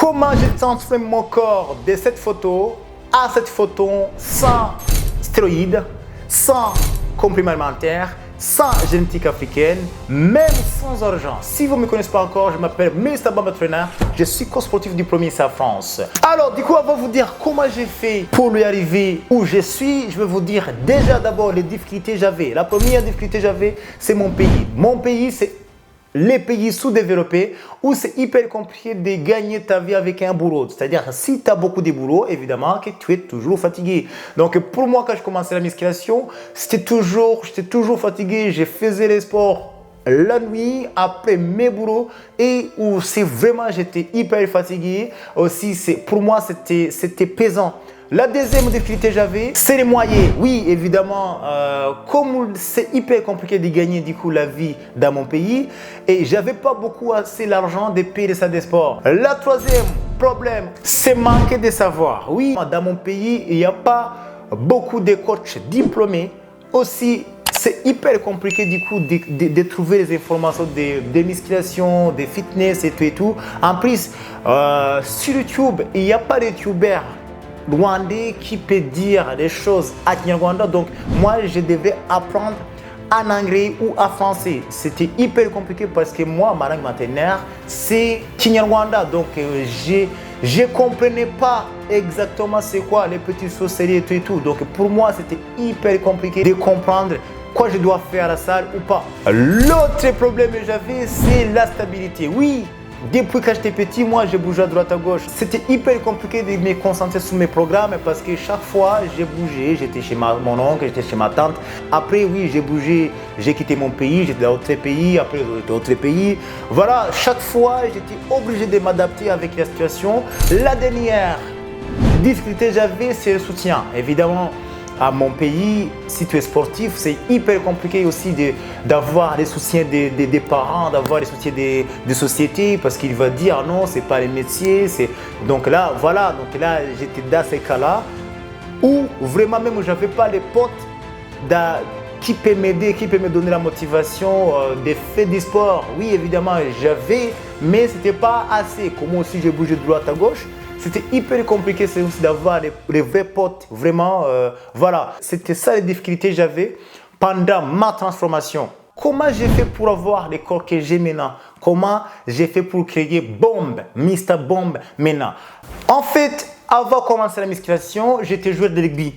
Comment j'ai transformé mon corps de cette photo à cette photo sans stéroïdes, sans compléments alimentaires, sans génétique africaine, même sans argent. Si vous ne me connaissez pas encore, je m'appelle Mr Bamba Trainer, je suis coach sportif diplômé ici en France. Alors, du coup, avant de vous dire comment j'ai fait pour y arriver où je suis, je vais vous dire déjà d'abord les difficultés que j'avais. La première difficulté que j'avais, c'est mon pays. Mon pays, c'est les pays sous-développés où c'est hyper compliqué de gagner ta vie avec un boulot. C'est-à-dire, si tu as beaucoup de boulot, évidemment que tu es toujours fatigué. Donc, pour moi, quand je commençais la musculation, j'étais toujours fatigué. Je faisais les sports la nuit après mes boulots et où c'est vraiment, j'étais hyper fatigué. Aussi, pour moi, c'était pesant. La deuxième difficulté que j'avais, c'est les moyens. Oui, évidemment, comme c'est hyper compliqué de gagner du coup la vie dans mon pays et j'avais pas beaucoup assez l'argent de payer les salles de sport. La troisième problème, c'est manquer de savoir. Oui, dans mon pays, il n'y a pas beaucoup de coachs diplômés. Aussi, c'est hyper compliqué du coup de trouver les informations de musculation, de fitness et tout et tout. En plus, sur YouTube, il n'y a pas de youtubeurs rwandais qui peut dire des choses à Kinyarwanda. Donc, moi, je devais apprendre en anglais ou en français. C'était hyper compliqué parce que moi, ma langue maternelle, c'est Kinyarwanda. Donc, je ne comprenais pas exactement c'est quoi les petits sauceries et tout et tout. Donc, pour moi, c'était hyper compliqué de comprendre quoi je dois faire à la salle ou pas. L'autre problème que j'avais, c'est la stabilité. Oui, depuis que j'étais petit, moi, je bougeais à droite à gauche. C'était hyper compliqué de me concentrer sur mes programmes parce que chaque fois, j'ai bougé. J'étais chez mon oncle, j'étais chez ma tante. Après, oui, j'ai bougé, j'ai quitté mon pays, j'étais dans d'autres pays, après dans d'autres pays. Voilà, chaque fois, j'étais obligé de m'adapter avec la situation. La dernière difficulté que j'avais, c'est le soutien. Évidemment, à mon pays, si tu es sportif, c'est hyper compliqué aussi d'avoir les soutiens des parents, d'avoir les soutiens des sociétés parce qu'il va dire non, c'est pas les métiers. Donc là, voilà, donc là, j'étais dans ces cas-là où vraiment même j'avais pas les potes qui peut m'aider, qui peut me donner la motivation de faire du sport. Oui, évidemment, j'avais, mais c'était pas assez. Comme aussi j'ai bougé de droite à gauche. C'était hyper compliqué aussi d'avoir les vrais potes, vraiment, voilà. C'était ça les difficultés que j'avais pendant ma transformation. Comment j'ai fait pour avoir le corps que j'ai maintenant? Comment j'ai fait pour créer Bomb, Mr Bomb maintenant? En fait, avant de commencer la musculation, j'étais joueur de rugby.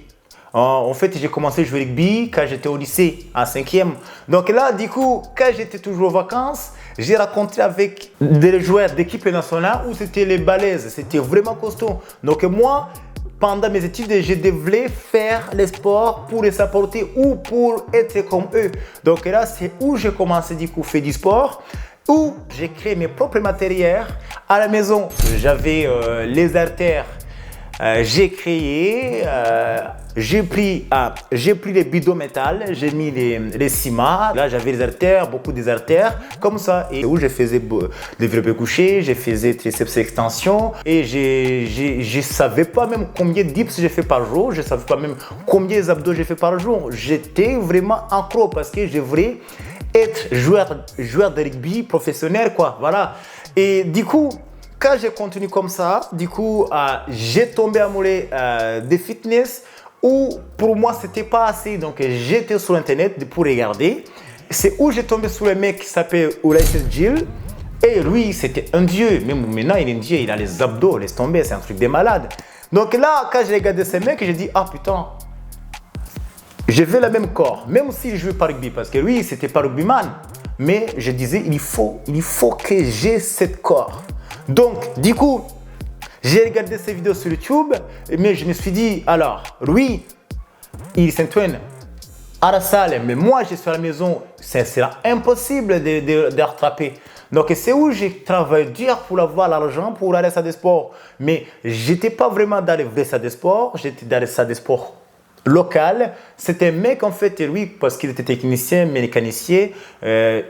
En fait, j'ai commencé à jouer au rugby quand j'étais au lycée, en 5e. Donc là, du coup, quand j'étais toujours aux vacances, j'ai rencontré avec des joueurs d'équipe nationale où c'était les balèzes, c'était vraiment costaud. Donc moi, pendant mes études, je devais faire les sports pour les apporter ou pour être comme eux. Donc là, c'est où j'ai commencé du coup à faire du sport, où j'ai créé mes propres matériels. À la maison, j'avais les haltères. J'ai créé, j'ai pris les bidons métal, j'ai mis les ciments. Là, j'avais les haltères, beaucoup des haltères, comme ça. Et où je faisais développé couché, je faisais triceps extension. Et je ne savais pas même combien de dips j'ai fait par jour. Je ne savais pas même combien d'abdos j'ai fait par jour. J'étais vraiment accro parce que je voulais être joueur de rugby professionnel, quoi. Voilà. Et du coup, quand j'ai continué comme ça, du coup, j'ai tombé amoureux de fitness où pour moi, c'était pas assez. Donc, j'étais sur Internet pour regarder. C'est où j'ai tombé sur un mec qui s'appelle Ulysses Gill. Et lui, c'était un dieu. Même maintenant, il est un dieu. Il a les abdos, laisse tomber. C'est un truc de malade. Donc là, quand j'ai regardé ce mec, j'ai dit, ah putain, je veux le même corps. Même si je joue pas rugby. Parce que lui, c'était pas rugbyman. Mais je disais, il faut que j'ai ce corps. Donc, du coup, j'ai regardé ces vidéos sur YouTube, mais je me suis dit, alors, lui, il s'entraîne à la salle, mais moi, je suis à la maison, ça sera impossible de rattraper. Donc, c'est où j'ai travaillé dur pour avoir l'argent pour aller à la salle de sport. Mais je n'étais pas vraiment dans les vraies salles de sport, j'étais dans les salles de sport locales. C'était un mec, en fait, lui, parce qu'il était technicien, mécanicien,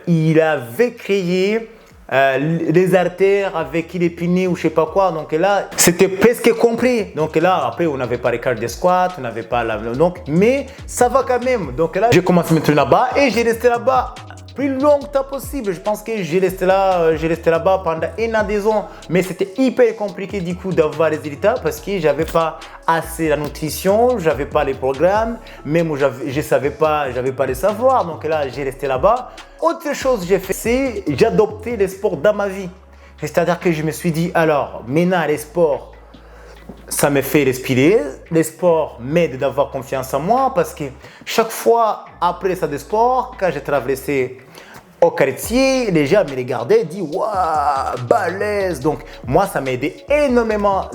il avait créé les artères avec il épinait ou je sais pas quoi. Donc là, c'était presque compris. Donc là, après, on n'avait pas les cartes de squat, on n'avait pas la... Donc, mais ça va quand même. Donc là, j'ai commencé à me mettre là-bas et j'ai resté là-bas plus longtemps possible. Je pense que j'ai resté là-bas pendant 1 an, 2 ans. Mais c'était hyper compliqué du coup d'avoir des résultats parce que j'avais pas assez la nutrition, j'avais pas les programmes, même où je savais pas, j'avais pas les savoirs. Donc là, j'ai resté là-bas. Autre chose que j'ai fait, c'est j'ai adopté les sports dans ma vie. C'est-à-dire que je me suis dit, alors maintenant les sports, ça me fait respirer. Les sports m'aident d'avoir confiance en moi parce que chaque fois après les salles de sport, quand j'ai traversé au quartier, les gens me regardaient et disaient waouh, balèze. Donc moi, ça m'a aidé énormément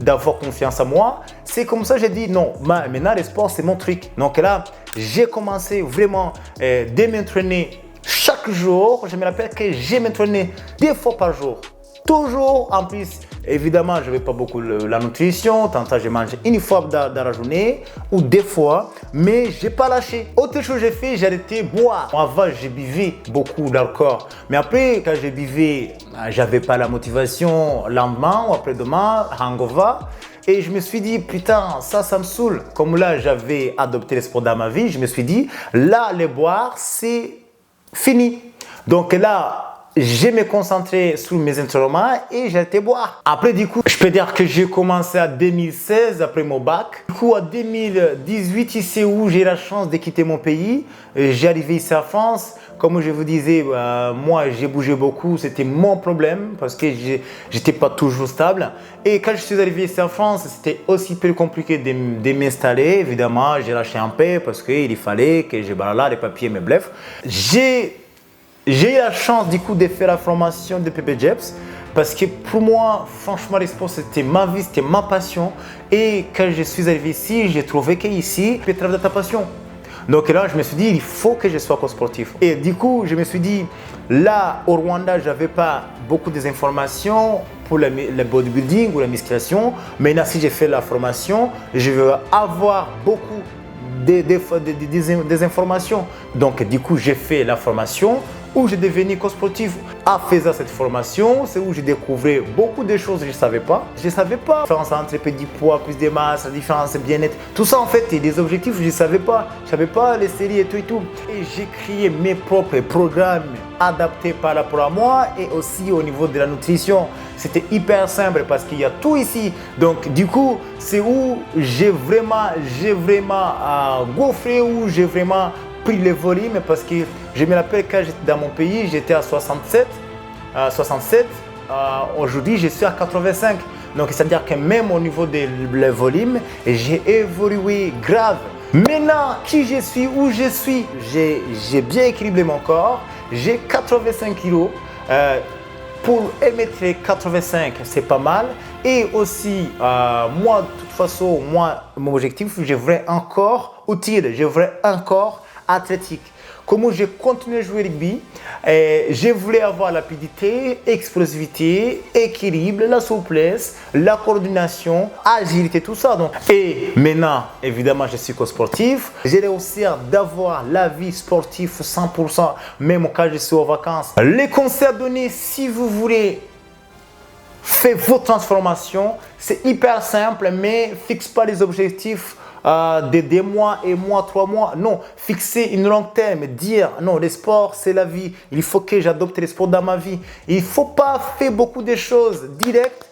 d'avoir confiance en moi. C'est comme ça que j'ai dit non, maintenant les sports, c'est mon truc. Donc là, j'ai commencé vraiment de m'entraîner chaque jour. Je me rappelle que j'ai m'entraîné 2 fois par jour. Toujours, en plus, évidemment, je n'avais pas beaucoup la nutrition. Tantôt, je mange 1 fois dans la journée ou 2 fois, mais je n'ai pas lâché. Autre chose que j'ai fait, j'ai arrêté de boire. Avant, je buvais beaucoup d'alcool. Mais après, quand je buvais, je n'avais pas la motivation lendemain ou après-demain, hangover. Et je me suis dit, putain, ça me saoule. Comme là, j'avais adopté le sport dans ma vie, je me suis dit, là, le boire, c'est fini. Donc là, je me concentrais sur mes entraînements et j'ai été boire. Après, du coup, je peux dire que j'ai commencé en 2016 après mon bac. Du coup, en 2018, ici où j'ai la chance de quitter mon pays, j'ai arrivé ici en France. Comme je vous disais, moi, j'ai bougé beaucoup. C'était mon problème parce que j'étais pas toujours stable. Et quand je suis arrivé ici en France, c'était aussi plus compliqué de m'installer. Évidemment, j'ai lâché un peu parce qu'il fallait que je balade les papiers, mais bref. J'ai eu la chance du coup de faire la formation de Pepe Jeps parce que pour moi, franchement, les sports, c'était ma vie, c'était ma passion. Et quand je suis arrivé ici, j'ai trouvé qu'ici, tu peux travailler de ta passion. Donc là, je me suis dit, il faut que je sois sportif. Et du coup, je me suis dit, là, au Rwanda, je n'avais pas beaucoup d'informations pour le bodybuilding ou la musculation. Maintenant, si j'ai fait la formation, je vais avoir beaucoup des informations. Donc, du coup, j'ai fait la formation où j'ai devenu co-sportif. En faisant cette formation, c'est où j'ai découvert beaucoup de choses que je ne savais pas. Je ne savais pas la différence entre petit poids, plus de masse, la différence bien-être. Tout ça, en fait, c'est des objectifs que je ne savais pas. Je ne savais pas les séries et tout et tout. Et j'ai créé mes propres programmes adaptés par rapport à moi et aussi au niveau de la nutrition. C'était hyper simple parce qu'il y a tout ici. Donc, du coup, c'est où j'ai vraiment gaufré, où j'ai vraiment pris le volume parce que je me rappelle quand j'étais dans mon pays, j'étais à 67. Aujourd'hui, je suis à 85. Donc, c'est-à-dire que même au niveau du volume, j'ai évolué grave. Maintenant, qui je suis, où je suis, j'ai bien équilibré mon corps. J'ai 85 kilos. Pour 1m85, c'est pas mal. Et aussi, moi, de toute façon, mon objectif, je veux un corps utile, je veux un corps athlétique. Comment j'ai continué à jouer au rugby, je voulais avoir la rapidité, explosivité, équilibre, la souplesse, la coordination, agilité, tout ça. Donc. Et maintenant, évidemment, je suis co-sportif. J'ai réussi d'avoir la vie sportive 100%, même quand je suis en vacances. Les conseils à donner, si vous voulez faire vos transformations, c'est hyper simple, mais fixe pas les objectifs de 2 mois, 1 mois, 3 mois. Non, fixer une longue terme, dire non, le sport c'est la vie, il faut que j'adopte le sport dans ma vie. Il ne faut pas faire beaucoup de choses directes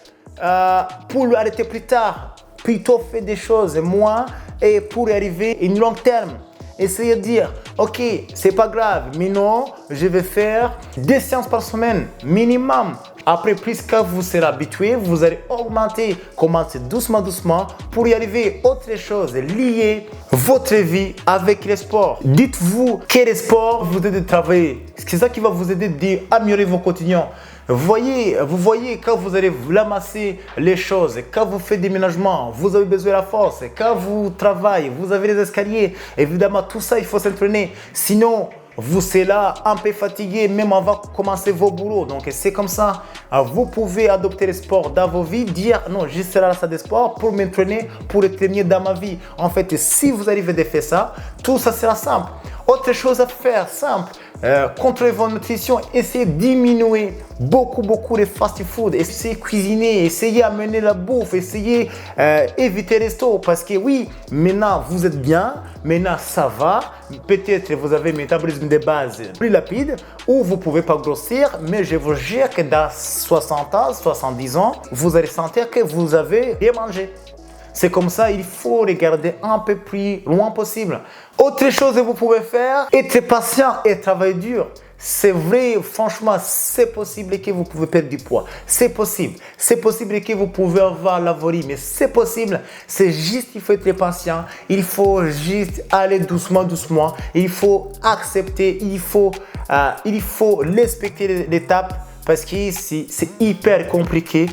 pour l'arrêter plus tard. Plutôt faire des choses moins et pour y arriver à une longue terme. Essayez de dire, ok, c'est pas grave, mais non, je vais faire 2 séances par semaine, minimum. Après, plus que vous serez habitué, vous allez augmenter, commencer doucement pour y arriver. Autre chose, lier votre vie avec les sports. Dites-vous que les sports vous aident à travailler. C'est ça qui va vous aider à améliorer vos quotidiens. Vous voyez, quand vous allez ramasser les choses, quand vous faites des déménagements, vous avez besoin de la force. Quand vous travaillez, vous avez les escaliers. Évidemment, tout ça, il faut s'entraîner. Sinon, vous serez là un peu fatigué, même avant de commencer vos boulots. Donc, c'est comme ça. Vous pouvez adopter le sport dans vos vies, dire non, je serai à la salle de sport pour m'entraîner, pour être mieux dans ma vie. En fait, si vous arrivez à faire ça, tout ça sera simple. Autre chose à faire, simple. contrôlez votre nutrition, essayez de diminuer beaucoup les fast-food, essayez de cuisiner, essayez d'amener la bouffe, essayez éviter les resto parce que oui, maintenant vous êtes bien, maintenant ça va, peut-être vous avez un métabolisme de base plus rapide ou vous ne pouvez pas grossir, mais je vous jure que dans 60 ans, 70 ans, vous allez sentir que vous avez bien mangé. C'est comme ça, il faut regarder un peu plus loin possible. Autre chose que vous pouvez faire, être patient et travailler dur. C'est vrai, franchement, c'est possible que vous pouvez perdre du poids. C'est possible. C'est possible que vous pouvez avoir la volie, mais c'est possible. C'est juste, il faut être patient. Il faut juste aller doucement. Il faut accepter, il faut respecter l'étape. Parce que c'est hyper compliqué,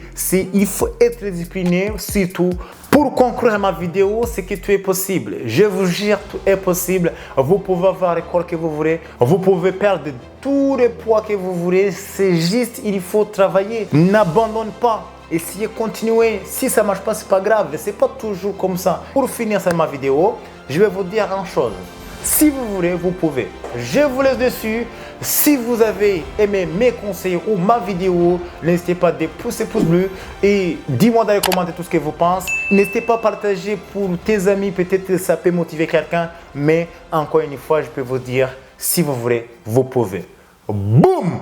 il faut être discipliné, surtout. Pour conclure ma vidéo, c'est que tout est possible. Je vous jure, tout est possible. Vous pouvez avoir le corps que vous voulez. Vous pouvez perdre tous les poids que vous voulez. C'est juste, il faut travailler. N'abandonne pas. Essayez de continuer. Si ça ne marche pas, ce n'est pas grave. Ce n'est pas toujours comme ça. Pour finir cette ma vidéo, je vais vous dire une chose. Si vous voulez, vous pouvez. Je vous laisse dessus. Si vous avez aimé mes conseils ou ma vidéo, n'hésitez pas de pousser pouce bleu et dis-moi dans les commentaires tout ce que vous pensez. N'hésitez pas à partager pour tes amis, peut-être ça peut motiver quelqu'un. Mais encore une fois, je peux vous dire, si vous voulez, vous pouvez. Boum!